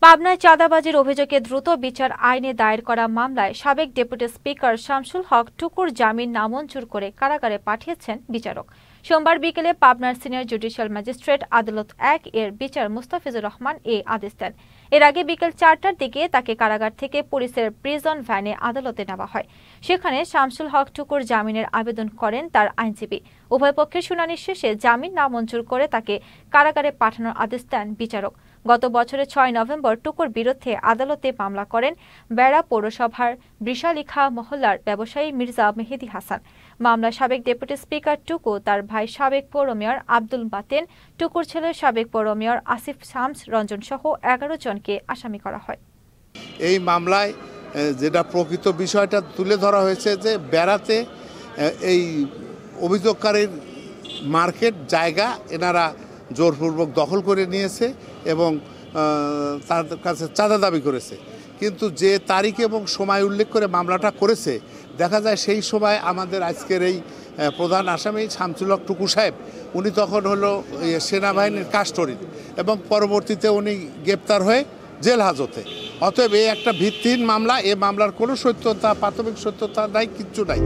পাবনায় চাঁদাবাজির অভিযোগে দ্রুত বিচার আইনে দায়ের করা মামলায় সাবেক ডেপুটি স্পিকার শামসুল হক টুকুর জামিন নামঞ্জুর করে কারাগারে পাঠিয়েছেন বিচারক। সোমবার বিকেলে পাবনার সিনিয়র জুডিশিয়াল ম্যাজিস্ট্রেট আদালত ১ এর বিচার মুস্তাফিজুর রহমান এই আদেশ দেন। এর আগে বিকেল ৪টার দিকে তাকে কারাগার থেকে পুলিশের প্রিজন ভ্যানে আদালতে নেওয়া হয়। সেখানে শামসুল হক টুকুর জামিনের আবেদন করেন তার আইনজীবী। উভয় পক্ষের শুনানি শেষে জামিন নামঞ্জুর করে তাকে কারাগারে পাঠানোর আদেশ দেন বিচারক। গত বছরের ৬ নভেম্বর টুকুর বিরুদ্ধে আদালতে মামলা করেন বেড়া পৌরসভার বৃষালিখা মহল্লার ব্যবসায়ী মির্জা মেহেদী হাসান। মামলায় সাবেক ডেপুটি স্পিকার টুকু, তার ভাই সাবেক পৌর মেয়র আব্দুল বাতেন, টুকুর ছেলে সাবেক পৌর মেয়র আসিফ শামস রঞ্জন সহ ১১ জনকে আসামি করা হয়। এই মামলায় যেটা প্রকৃত বিষয়টা তুলে ধরা হয়েছে যে বেড়াতে এই অভিযোগকারীর মার্কেট জায়গা এনারা জোরপূর্বক দখল করে নিয়েছে এবং তার কাছে চাঁদা দাবি করেছে। কিন্তু যে তারিখ এবং সময় উল্লেখ করে মামলাটা করেছে, দেখা যায় সেই সময় আমাদের আজকের এই প্রধান আসামি শামসুল হক টুকু সাহেব উনি তখন হলো সেনাবাহিনীর কাস্টডি এবং পরবর্তীতে উনি গ্রেপ্তার হয়ে জেল হাজতে। অতএব এই একটা ভিত্তিহীন মামলা, এ মামলার কোনো সত্যতা, প্রাথমিক সত্যতা নাই, কিচ্ছু নাই।